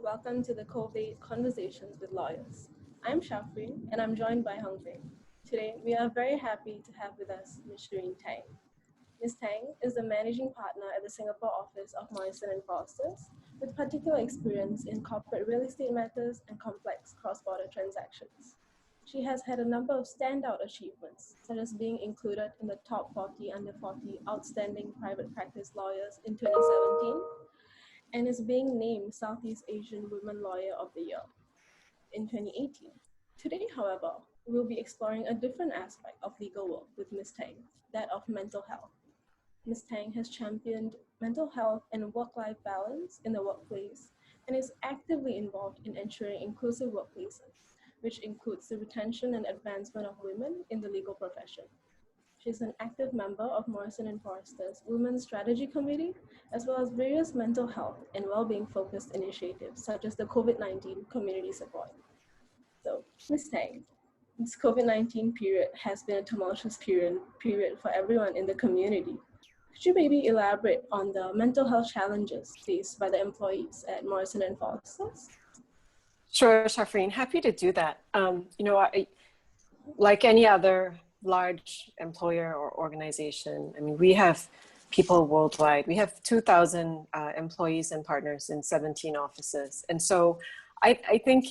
welcome to the COVID Conversations with Lawyers. I'm Shafrin and I'm joined by Hong Bing. Today, we are very happy to have with us Ms. Shirin Tang. Ms. Tang is the managing partner at the Singapore office of Morrison and Foersters, with particular experience in corporate real estate matters and complex cross-border transactions. She has had a number of standout achievements, such as being included in the top 40 under 40 outstanding private practice lawyers in 2017, and is being named Southeast Asian Women Lawyer of the Year in 2018. Today, however, we'll be exploring a different aspect of legal work with Ms. Tang, that of mental health. Ms. Tang has championed mental health and work-life balance in the workplace and is actively involved in ensuring inclusive workplaces, which includes the retention and advancement of women in the legal profession. She's an active member of Morrison and Foersters Women's Strategy Committee, as well as various mental health and well-being focused initiatives, such as the COVID-19 community support. So, Ms. Tang, this COVID-19 period has been a tumultuous period for everyone in the community. Could you maybe elaborate on the mental health challenges faced by the employees at Morrison and Foersters? Sure, Shafrin, happy to do that. Like any other large employer or organization, I mean, we have people worldwide. We have 2,000 employees and partners in 17 offices. And so I think,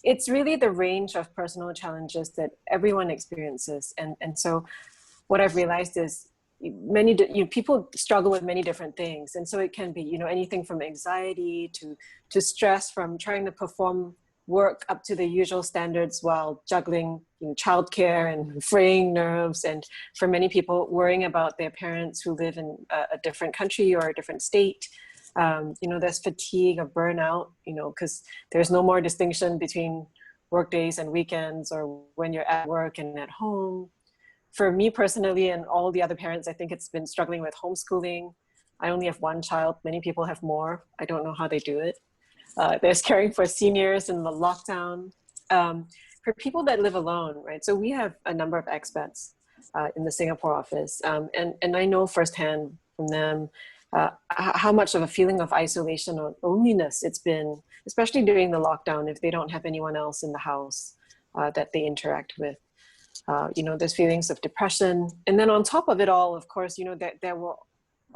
it's really the range of personal challenges that everyone experiences. And so what I've realized is people struggle with many different things. And so it can be, anything from anxiety to stress from trying to perform work up to the usual standards while juggling childcare and fraying nerves, and for many people worrying about their parents who live in a different country or a different state. There's fatigue or burnout, because there's no more distinction between work days and weekends or when you're at work and at home. For me personally and all the other parents, I think it's been struggling with homeschooling. I only have one child. Many people have more. I don't know how they do it. There's caring for seniors in the lockdown. For people that live alone, right? So we have a number of expats in the Singapore office. And I know firsthand from them how much of a feeling of isolation or loneliness it's been, especially during the lockdown, if they don't have anyone else in the house that they interact with. There's feelings of depression. And then on top of it all, of course, there were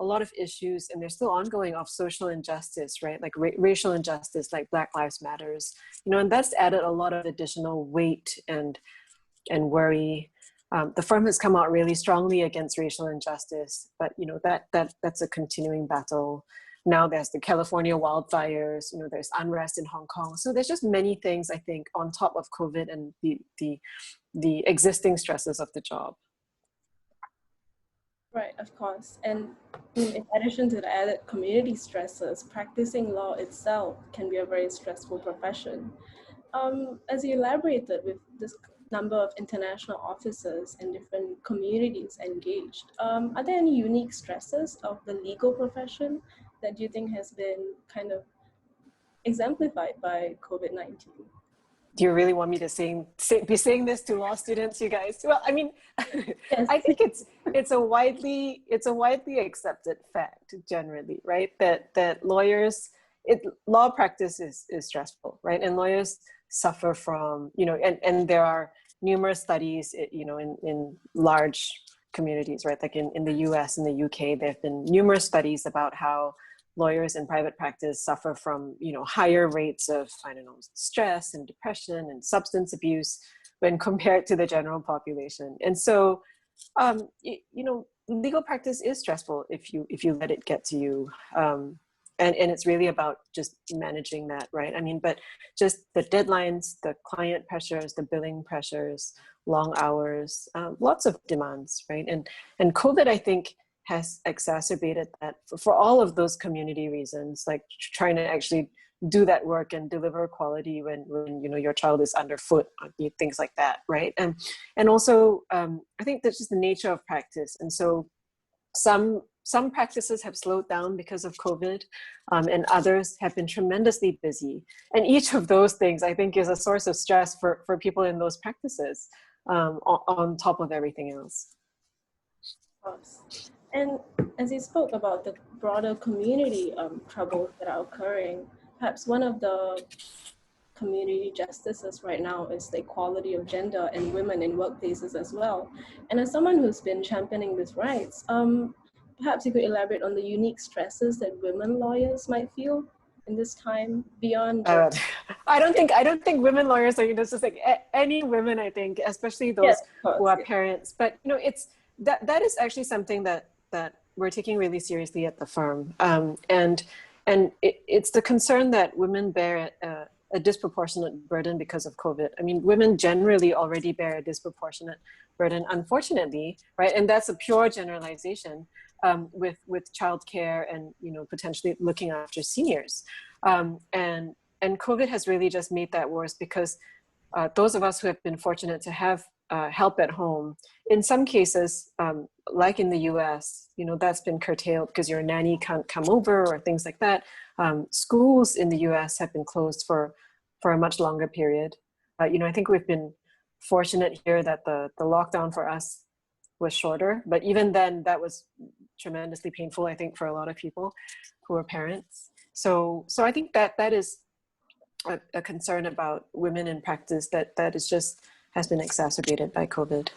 a lot of issues, and they're still ongoing, of social injustice, right? Like racial injustice, like Black Lives Matters, and that's added a lot of additional weight and worry. The firm has come out really strongly against racial injustice, but that's a continuing battle. Now there's the California wildfires, there's unrest in Hong Kong. So there's just many things, I think, on top of COVID and the existing stresses of the job. Right, of course. And in addition to the added community stresses, practicing law itself can be a very stressful profession. As you elaborated with this number of international officers and different communities engaged, are there any unique stresses of the legal profession that you think has been kind of exemplified by COVID-19? Do you really want me to be saying this to law students, you guys? Well, I mean, yes. I think it's a widely accepted fact generally, right? That lawyers, law practice is stressful, right? And lawyers suffer from, and there are numerous studies, in large communities, right? Like in the US and the UK, there have been numerous studies about how lawyers in private practice suffer from, higher rates of, stress and depression and substance abuse when compared to the general population. And so, legal practice is stressful if you let it get to you. And it's really about just managing that, right? I mean, but just the deadlines, the client pressures, the billing pressures, long hours, lots of demands, right? And COVID, I think, has exacerbated that for all of those community reasons, like trying to actually do that work and deliver quality when your child is underfoot, things like that, right? And also, I think that's just the nature of practice. And so some practices have slowed down because of COVID, and others have been tremendously busy. And each of those things, I think, is a source of stress for people in those practices, on top of everything else. Of course. And as you spoke about the broader community troubles that are occurring, perhaps one of the community justices right now is the equality of gender and women in workplaces as well. And as someone who's been championing these rights, perhaps you could elaborate on the unique stresses that women lawyers might feel in this time beyond Uh, just. I don't think women lawyers are, it's just like any women, I think, especially Yes, those of who course. are Yeah. parents. But it's that is actually something that we're taking really seriously at the firm. And it's the concern that women bear a disproportionate burden because of COVID. I mean, women generally already bear a disproportionate burden, unfortunately, right? And that's a pure generalization with childcare and potentially looking after seniors. And COVID has really just made that worse because those of us who have been fortunate to have help at home, in some cases, like in the US, that's been curtailed because your nanny can't come over or things like that. Schools in the US have been closed for a much longer period. I think we've been fortunate here that the lockdown for us was shorter, but even then that was tremendously painful, I think, for a lot of people who are parents. So I think that is a concern about women in practice that is just has been exacerbated by COVID.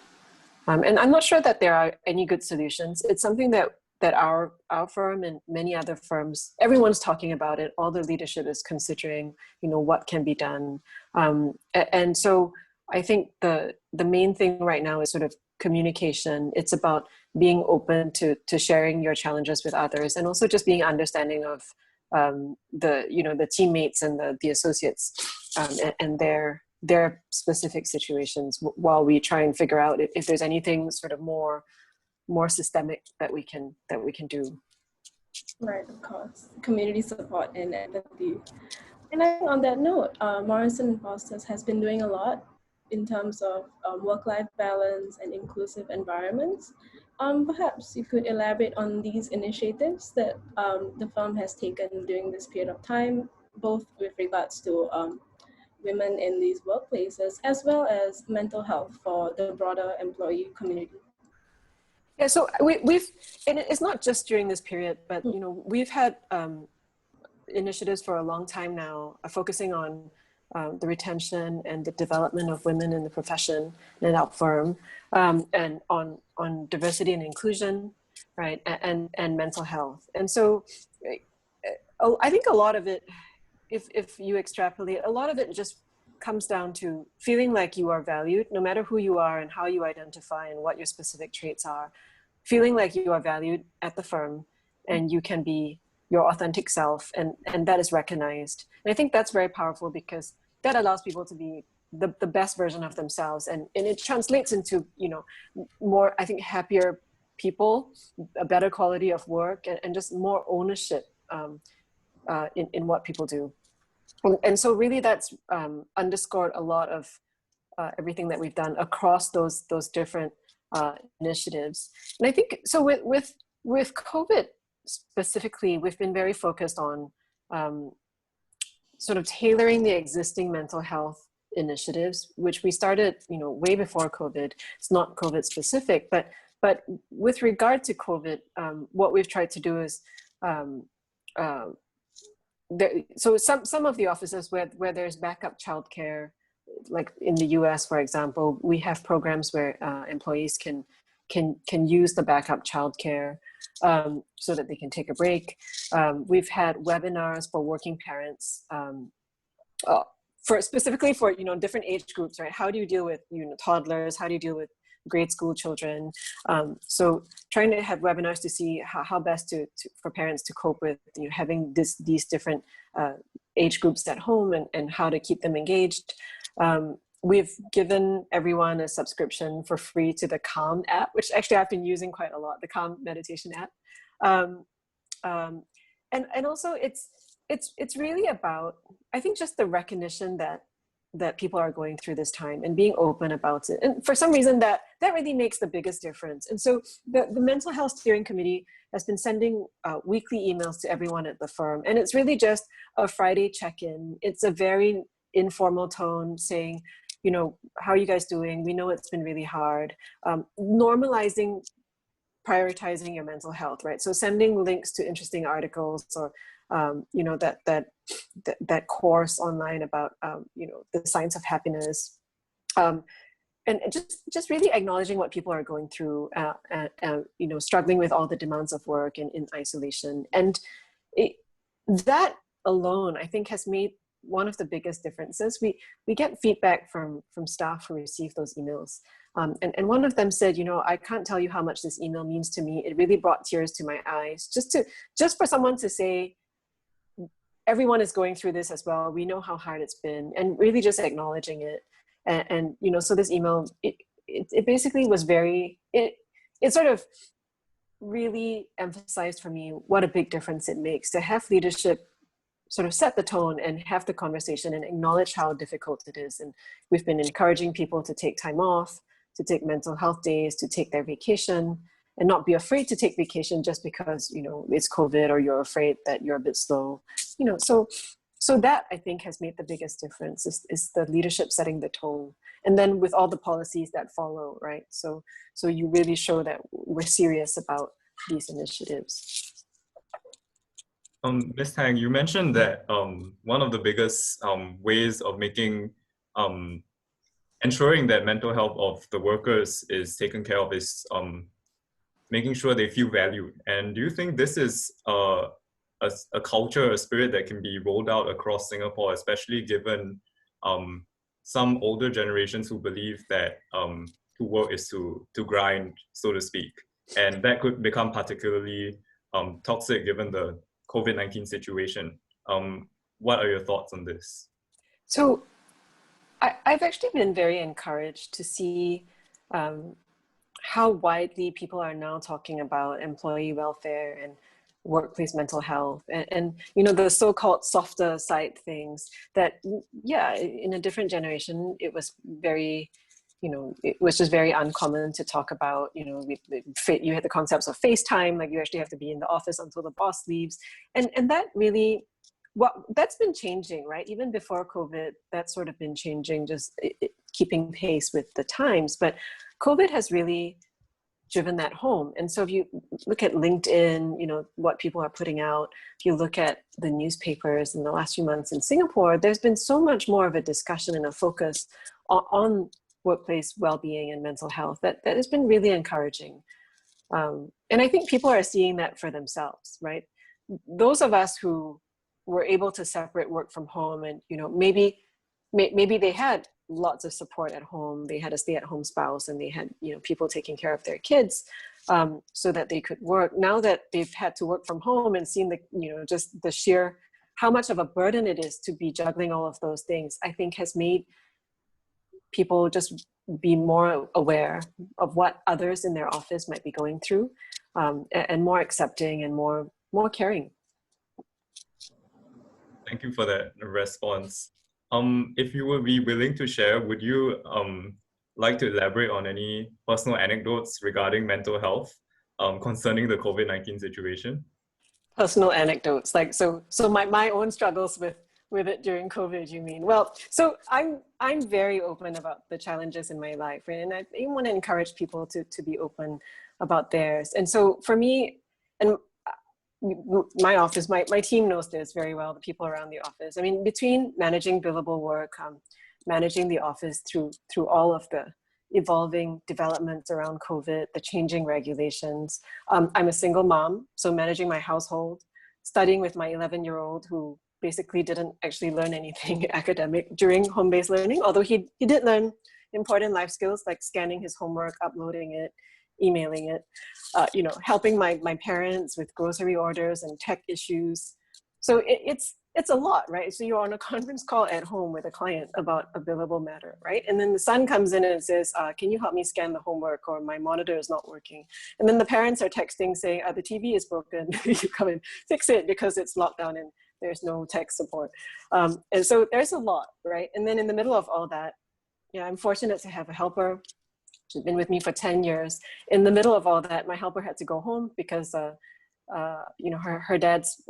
And I'm not sure that there are any good solutions. It's something that our firm and many other firms, everyone's talking about it. All the leadership is considering, what can be done. And so I think the main thing right now is sort of communication. It's about being open to sharing your challenges with others, and also just being understanding of the teammates and the associates and their specific situations, while we try and figure out if there's anything sort of more systemic that we can do. Right, of course. Community support and empathy. And I think on that note, Morrison and Foersters has been doing a lot in terms of work-life balance and inclusive environments. Perhaps you could elaborate on these initiatives that the firm has taken during this period of time, both with regards to women in these workplaces, as well as mental health for the broader employee community. Yeah, so we've, and it's not just during this period, but we've had initiatives for a long time now, focusing on the retention and the development of women in the profession and our firm, and on diversity and inclusion, right, and mental health. And so I think a lot of it, if you extrapolate, a lot of it just comes down to feeling like you are valued, no matter who you are and how you identify and what your specific traits are. Feeling like you are valued at the firm and you can be your authentic self, and that is recognized. And I think that's very powerful because that allows people to be the best version of themselves, and it translates into more, I think, happier people, a better quality of work, and just more ownership in what people do. And so really that's underscored a lot of everything that we've done across those different initiatives. And I think so with COVID specifically, we've been very focused on sort of tailoring the existing mental health initiatives, which we started way before COVID. It's not COVID specific, but with regard to COVID, what we've tried to do is so some of the offices where there's backup childcare, like in the US, for example, we have programs where employees can use the backup childcare so that they can take a break. We've had webinars for working parents, specifically for different age groups, right? How do you deal with toddlers? How do you deal with grade school children? So trying to have webinars to see how best for parents to cope with having these different age groups at home, and how to keep them engaged. We've given everyone a subscription for free to the Calm app, which actually I've been using quite a lot, the Calm meditation app. And also it's really about, I think, just the recognition that people are going through this time and being open about it. And for some reason that really makes the biggest difference. And so the Mental Health Steering Committee has been sending weekly emails to everyone at the firm. And it's really just a Friday check-in. It's a very informal tone saying, how are you guys doing? We know it's been really hard. Normalizing, prioritizing your mental health, right? So sending links to interesting articles or you know, that course online about, you know, the science of happiness. And just really acknowledging what people are going through, you know, struggling with all the demands of work and in isolation. And that alone, I think, has made one of the biggest differences. We get feedback from staff who receive those emails. And one of them said, you know, I can't tell you how much this email means to me. It really brought tears to my eyes. Just for someone to say, everyone is going through this as well. We know how hard it's been, and really just acknowledging it. And you know, so this email, it basically was it sort of really emphasized for me what a big difference it makes to have leadership sort of set the tone and have the conversation and acknowledge how difficult it is. And we've been encouraging people to take time off, to take mental health days, to take their vacation, and not be afraid to take vacation just because, you know, it's COVID or you're afraid that you're a bit slow, you know. So that, I think, has made the biggest difference is the leadership setting the tone. And then with all the policies that follow, right? So you really show that we're serious about these initiatives. Ms. Tang, you mentioned that one of the biggest ways of making, ensuring that mental health of the workers is taken care of is making sure they feel valued. And do you think this is a culture, a spirit that can be rolled out across Singapore, especially given some older generations who believe that to work is to grind, so to speak, and that could become particularly toxic given the COVID-19 situation. What are your thoughts on this? So I've actually been very encouraged to see how widely people are now talking about employee welfare and workplace mental health and you know, the so-called softer side things that, yeah, in a different generation, it was very, you know, it was just very uncommon to talk about. You know, you had the concepts of FaceTime, like you actually have to be in the office until the boss leaves. And that really, that's been changing, right? Even before COVID, that's sort of been changing, just keeping pace with the times. But COVID has really driven that home. And so if you look at LinkedIn, you know, what people are putting out, if you look at the newspapers in the last few months in Singapore, there's been so much more of a discussion and a focus on workplace well-being and mental health that has been really encouraging. And I think people are seeing that for themselves, right? Those of us who were able to separate work from home and, you know, maybe they had lots of support at home. They had a stay-at-home spouse and they had, you know, people taking care of their kids so that they could work. Now that they've had to work from home and seen the, you know, just the sheer, how much of a burden it is to be juggling all of those things, I think has made people just be more aware of what others in their office might be going through and more accepting and more caring. Thank you for that response. If you would be willing to share, would you like to elaborate on any personal anecdotes regarding mental health concerning the COVID-19 situation? Personal anecdotes, like so my own struggles with it during COVID, you mean? Well, so I'm very open about the challenges in my life, right? And I even want to encourage people to be open about theirs. And so for me, and my office, my team knows this very well, the people around the office. I mean, between managing billable work, managing the office through all of the evolving developments around COVID, the changing regulations. I'm a single mom, so managing my household, studying with my 11-year-old who basically didn't actually learn anything academic during home-based learning, although he did learn important life skills like scanning his homework, uploading it, emailing it, you know, helping my parents with grocery orders and tech issues. So it's a lot, right? So you're on a conference call at home with a client about a billable matter, right? And then the son comes in and says, can you help me scan the homework, or my monitor is not working? And then the parents are texting saying, the TV is broken, you come and fix it because it's locked down and there's no tech support. And so there's a lot, right? And then in the middle of all that, yeah, I'm fortunate to have a helper. She's been with me for 10 years. In the middle of all that, my helper had to go home because you know, her dad's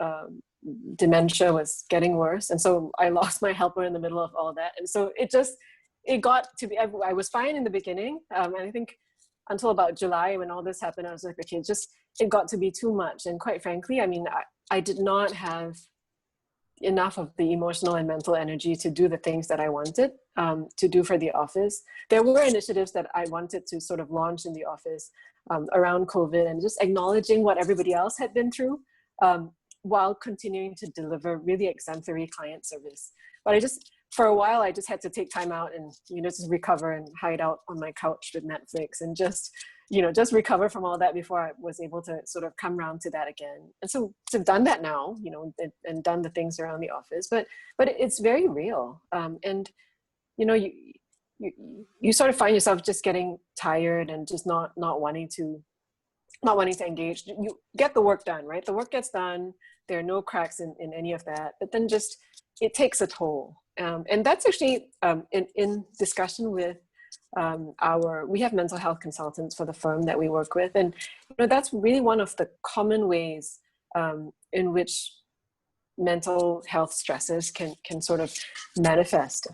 dementia was getting worse. And so I lost my helper in the middle of all that. And so it got to be, I was fine in the beginning. And I think until about July when all this happened, I was like, okay, it got to be too much. And quite frankly, I mean, I did not have enough of the emotional and mental energy to do the things that I wanted to do for the office. There were initiatives that I wanted to sort of launch in the office around COVID, and just acknowledging what everybody else had been through while continuing to deliver really exemplary client service. But for a while, I just had to take time out and, just recover and hide out on my couch with Netflix and just recover from all that before I was able to sort of come around to that again. And so I've done that now, and done the things around the office, but it's very real. And, you sort of find yourself just getting tired and just not wanting to engage. You get the work done, right? The work gets done. There are no cracks in any of that, but then just, it takes a toll. And that's actually in discussion with we have mental health consultants for the firm that we work with. And that's really one of the common ways in which mental health stresses can sort of manifest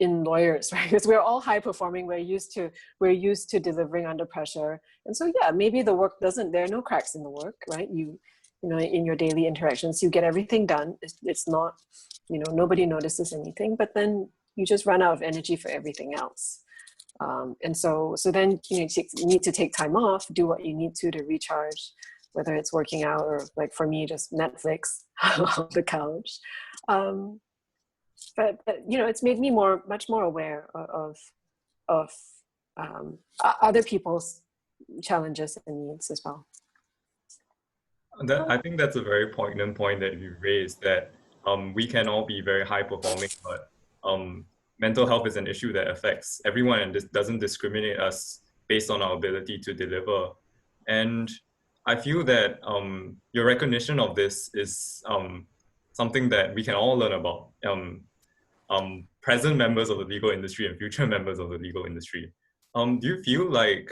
in lawyers, right? Because we're all high performing. We're used to delivering under pressure. And so, yeah, maybe the work there are no cracks in the work, right? In your daily interactions, you get everything done. It's not, nobody notices anything, but then you just run out of energy for everything else. And so then you need to take time off, do what you need to recharge, whether it's working out or, like for me, just Netflix on the couch. But it's made me much more aware of other people's challenges and needs as well. I think that's a very poignant point that you raised, that we can all be very high performing, but mental health is an issue that affects everyone and doesn't discriminate us based on our ability to deliver. And I feel that your recognition of this is something that we can all learn about, present members of the legal industry and future members of the legal industry. Do you feel like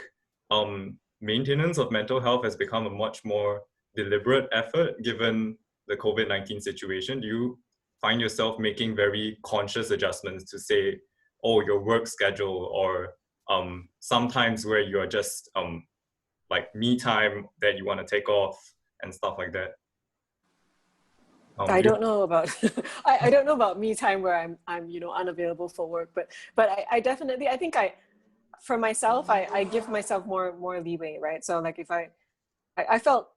maintenance of mental health has become a much more deliberate effort given the COVID-19 situation? Do you find yourself making very conscious adjustments to say, oh, your work schedule, or sometimes where you are just like me time that you want to take off and stuff like that? I don't know about I don't know about me time where I'm unavailable for work, but I definitely, I think for myself I give myself more leeway, right? So like if I felt,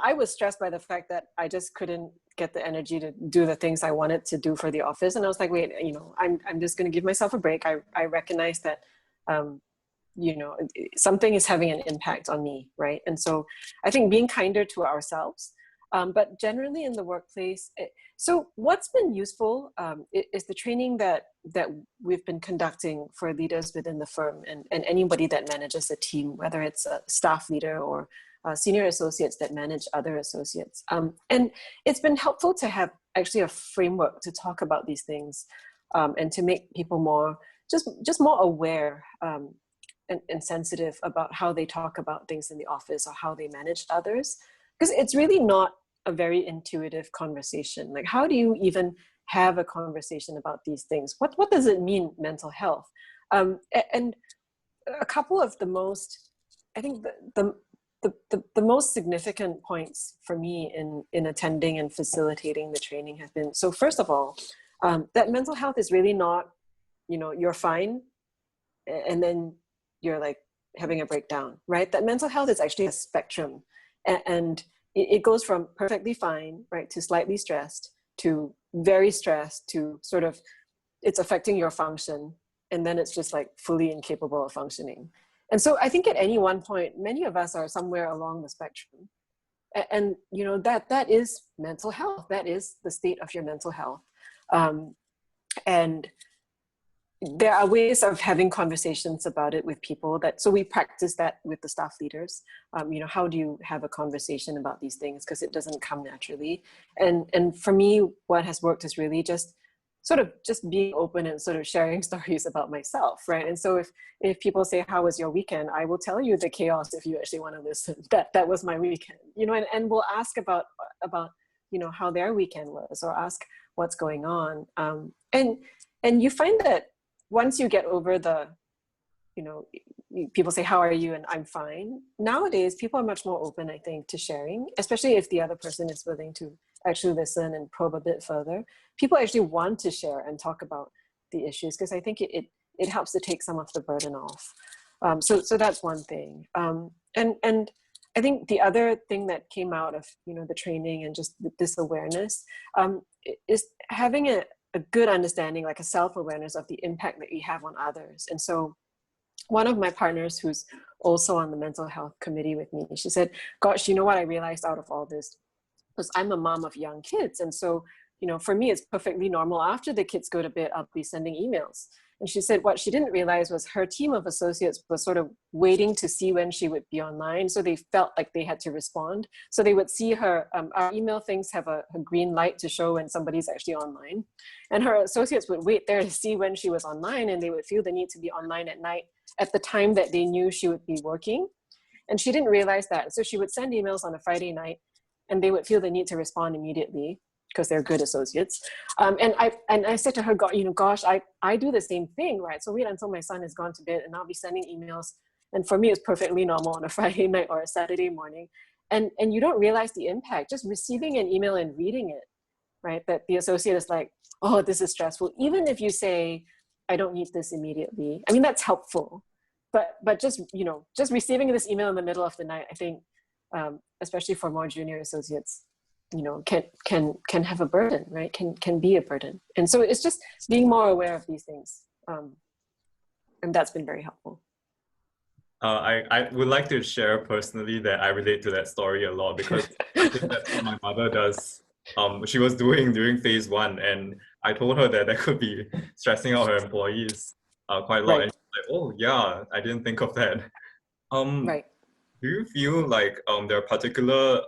I was stressed by the fact that I just couldn't get the energy to do the things I wanted to do for the office, and I was like, wait, I'm just going to give myself a break. I recognize that something is having an impact on me, right? And so I think being kinder to ourselves. But generally in the workplace, so what's been useful is the training that we've been conducting for leaders within the firm and anybody that manages a team, whether it's a staff leader or senior associates that manage other associates. And it's been helpful to have actually a framework to talk about these things and to make people more, just more aware and sensitive about how they talk about things in the office or how they manage others. Because it's really not a very intuitive conversation. Like, how do you even have a conversation about these things? What does it mean, mental health? And a couple of the most, I think the most significant points for me in attending and facilitating the training have been, so first of all, that mental health is really not, you're fine and then you're like having a breakdown, right? That mental health is actually a spectrum, and it goes from perfectly fine, right, to slightly stressed, to very stressed, to sort of, it's affecting your function, and then it's just like fully incapable of functioning. And so I think at any one point, many of us are somewhere along the spectrum. And that is mental health. That is the state of your mental health. And there are ways of having conversations about it with people so we practice that with the staff leaders. How do you have a conversation about these things? Because it doesn't come naturally. And for me, what has worked is really just being open and sort of sharing stories about myself, right? And so if people say, how was your weekend? I will tell you the chaos if you actually want to listen. That was my weekend, and we'll ask about how their weekend was, or ask what's going on. And you find that once you get over people say, how are you? And I'm fine. Nowadays, people are much more open, I think, to sharing, especially if the other person is willing to actually listen and probe a bit further. People actually want to share and talk about the issues because I think it helps to take some of the burden off. So that's one thing. And I think the other thing that came out of, the training and just this awareness is having a good understanding, like a self-awareness of the impact that we have on others. And so one of my partners who's also on the mental health committee with me, she said, gosh, you know what I realized out of all this? Because I'm a mom of young kids. And so, for me, it's perfectly normal. After the kids go to bed, I'll be sending emails. And she said what she didn't realize was her team of associates was sort of waiting to see when she would be online. So they felt like they had to respond. So they would see her, our email things have a green light to show when somebody's actually online. And her associates would wait there to see when she was online, and they would feel the need to be online at night at the time that they knew she would be working. And she didn't realize that. So she would send emails on a Friday night, and they would feel the need to respond immediately because they're good associates. And I said to her, gosh, I do the same thing, right? So wait until my son has gone to bed and I'll be sending emails. And for me, it's perfectly normal on a Friday night or a Saturday morning. And you don't realize the impact, just receiving an email and reading it, right? That the associate is like, oh, this is stressful. Even if you say, I don't need this immediately. I mean, that's helpful. But just receiving this email in the middle of the night, I think, especially for more junior associates, can have a burden, right? Can be a burden. And so it's just being more aware of these things. And that's been very helpful. I would like to share personally that I relate to that story a lot because I think that's what my mother does. She was doing during phase 1, and I told her that could be stressing out her employees quite a lot. Right. And she's like, oh yeah, I didn't think of that. Right. Do you feel like there are particularly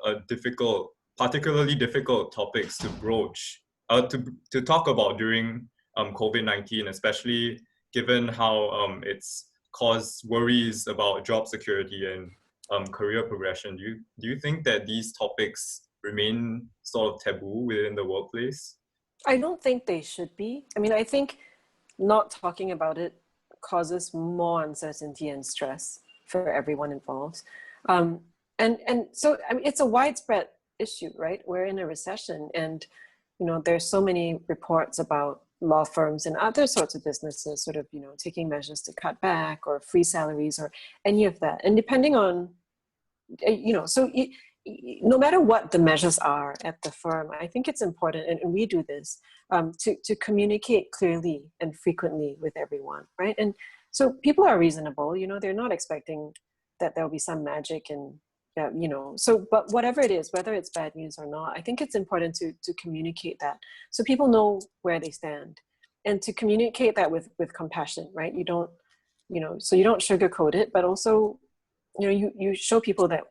difficult topics to broach, to talk about during COVID-19, especially given how it's caused worries about job security and career progression? Do you think that these topics remain sort of taboo within the workplace? I don't think they should be. I mean, I think not talking about it causes more uncertainty and stress for everyone involved. And so I mean, it's a widespread issue, right? We're in a recession, and there's so many reports about law firms and other sorts of businesses sort of taking measures to cut back or free salaries or any of that. And depending on no matter what the measures are at the firm, I think it's important, and we do this, to communicate clearly and frequently with everyone, right? And so people are reasonable, they're not expecting that there'll be some magic and, but whatever it is, whether it's bad news or not, I think it's important to communicate that so people know where they stand, and to communicate that with compassion, right? You don't, so you don't sugarcoat it, but also, you show people that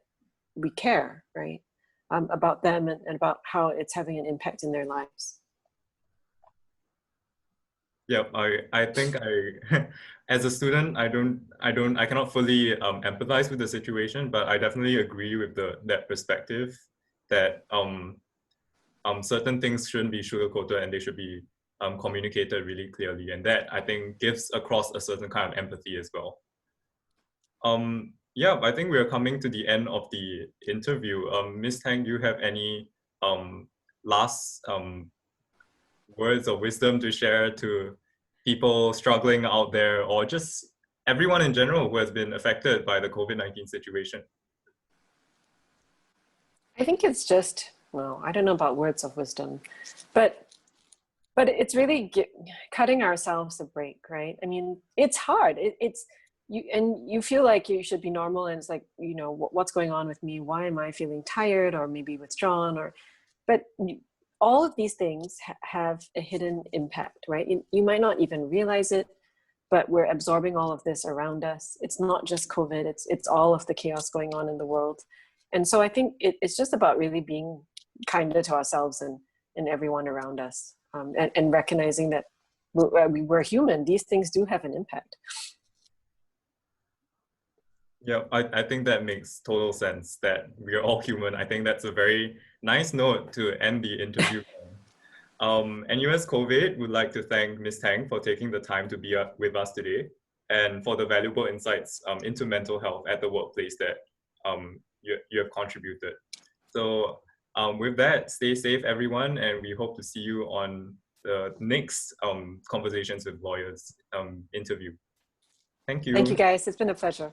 we care, right? About them and about how it's having an impact in their lives. Yeah, I think as a student, I cannot fully empathize with the situation, but I definitely agree with that perspective that certain things shouldn't be sugarcoated and they should be communicated really clearly, and that I think gives across a certain kind of empathy as well. Yeah, I think we are coming to the end of the interview. Ms. Tang, do you have any last words of wisdom to share to people struggling out there, or just everyone in general who has been affected by the COVID-19 situation? I think it's just, well, I don't know about words of wisdom, but it's really cutting ourselves a break, right? I mean, it's hard. You feel like you should be normal, and it's like, what's going on with me? Why am I feeling tired or maybe withdrawn? But all of these things have a hidden impact, right? You might not even realize it, but we're absorbing all of this around us. It's not just COVID, it's all of the chaos going on in the world. And so I think it's just about really being kinder to ourselves and everyone around us, and recognizing that we're human. These things do have an impact. Yeah, I think that makes total sense, that we are all human. I think that's a very nice note to end the interview. NUS COVID would like to thank Ms. Tang for taking the time to be with us today. and for the valuable insights into mental health at the workplace that you have contributed. So with that, stay safe, everyone, and we hope to see you on the next Conversations with Lawyers interview. Thank you. Thank you, guys. It's been a pleasure.